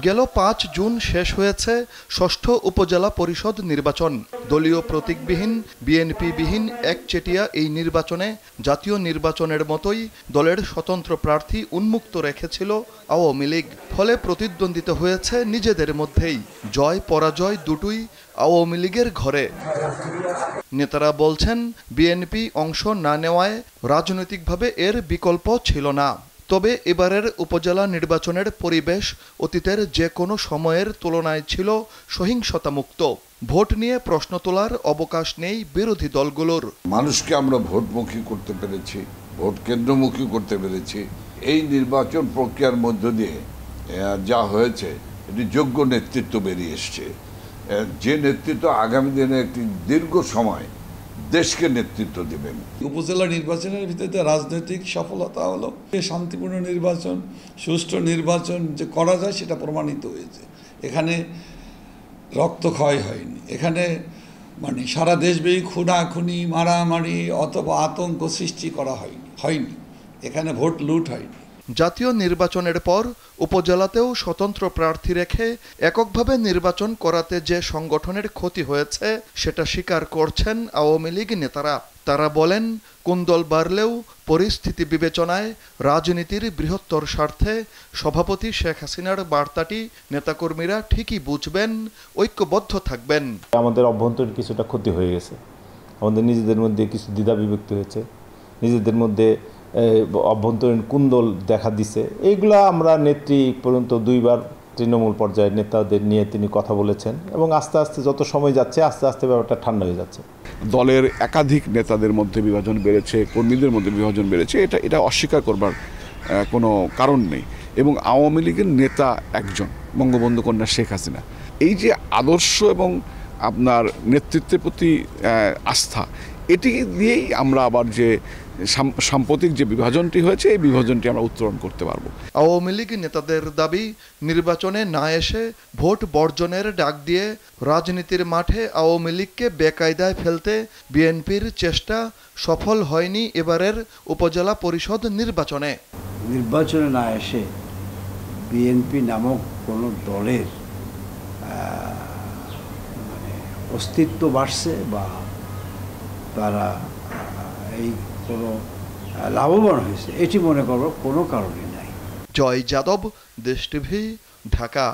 গেল ৫ জুন শেষ হয়েছে ষষ্ঠ উপজেলা পরিষদ নির্বাচন। দলীয় প্রতীকবিহীন বিএনপিবিহীন একচেটিয়া এই নির্বাচনে জাতীয় নির্বাচনের মতোই দলের স্বতন্ত্র প্রার্থী উন্মুক্ত রেখেছিল আওয়ামী লীগ। ফলে প্রতিদ্বন্দ্বিতা হয়েছে নিজেদের মধ্যেই। জয় পরাজয় দুটোই আওয়ামী লীগের ঘরে। নেতারা বলছেন, বিএনপি অংশ না নেওয়ায় রাজনৈতিকভাবে এর বিকল্প ছিল না। তবে এবারের উপজেলা নির্বাচনের পরিবেশ অতীতের যে কোনো সময়ের তুলনায় ছিল সহিংসতামুক্ত। ভোট নিয়ে প্রশ্ন তোলার অবকাশ নেই বিরোধী দলগুলোর। মানুষকে আমরা ভোটমুখী করতে পেরেছি, ভোট কেন্দ্রমুখী করতে পেরেছি। এই নির্বাচন প্রক্রিয়ার মধ্য দিয়ে যা হয়েছে এটি যোগ্য নেতৃত্ব বেরিয়ে এসছে, যে নেতৃত্ব আগামী দিনে একটি দীর্ঘ সময় দেশকে নেতৃত্ব দেবেন। উপজেলা নির্বাচনের ভিত্তিতে রাজনৈতিক সফলতা হলো শান্তিপূর্ণ নির্বাচন, সুষ্ঠু নির্বাচন যে করা যায় সেটা প্রমাণিত হয়েছে। এখানে রক্তক্ষয় হয়নি, এখানে মানে সারা দেশব্যাপী খুনাখুনি, মারামারি অথবা আতঙ্ক সৃষ্টি করা হয়নি। এখানে ভোট লুট হয়নি। জাতীয় নির্বাচনের পর উপজেলাতেও স্বতন্ত্র প্রার্থী রেখে এককভাবে নির্বাচন করাতে যে সংগঠনের ক্ষতি হয়েছে সেটা স্বীকার করছেন আওয়ামী লীগ নেতারা। তারা বলেন, কোন দল বাড়লেও পরিস্থিতি বিবেচনায় রাজনীতির বৃহত্তর স্বার্থে সভাপতি শেখ হাসিনার বার্তাটি নেতাকর্মীরা ঠিকই বুঝবেন, ঐক্যবদ্ধ থাকবেন। আমাদের অভ্যন্তরীণ কিছুটা ক্ষতি হয়ে গেছে, আমাদের নিজেদের মধ্যে কিছু দ্বিধা বিভক্তি হয়েছে, নিজেদের মধ্যে অভ্যন্তরীণ কুন্দল দেখা দিছে। এইগুলা আমরা নেত্রী পর্যন্ত 2বার তৃণমূল পর্যায়ের নেতাদের নিয়ে তিনি কথা বলেছেন এবং আস্তে আস্তে যত সময় যাচ্ছে আস্তে আস্তে ব্যাপারটা ঠান্ডা হয়ে যাচ্ছে। দলের একাধিক নেতাদের মধ্যে বিভাজন বেড়েছে, কর্মীদের মধ্যে বিভাজন বেড়েছে, এটা অস্বীকার করবার কোনো কারণ নেই। এবং আওয়ামী লীগের নেতা একজন, বঙ্গবন্ধু কন্যা শেখ হাসিনা। এই যে আদর্শ এবং আপনার নেতৃত্বের প্রতি আস্থা, এটি দিয়েই আমরা আবার যে সাম্প্রতিক যে বিভাজনটি হয়েছে এই বিভাজনটি আমরা উত্তরণ করতে পারবো। আওয়ামী লীগ নেতাদের দাবি, নির্বাচনে না এসে ভোট বর্জনের ডাক দিয়ে রাজনীতির মাঠে আওয়ামী লীগকে বেকায়দায় ফেলতে বিএনপির চেষ্টা সফল হয়নি এবারের উপজেলা পরিষদ নির্বাচনে। নির্বাচনে না এসে বিএনপি নামক কোনো দলের অস্তিত্ব বাড়ছে বা তারা এই কোনো লাভবান হয়েছে এটি মনে করবার কোনো কারণই নাই। জয় যাদব, দেশ টিভি, ঢাকা।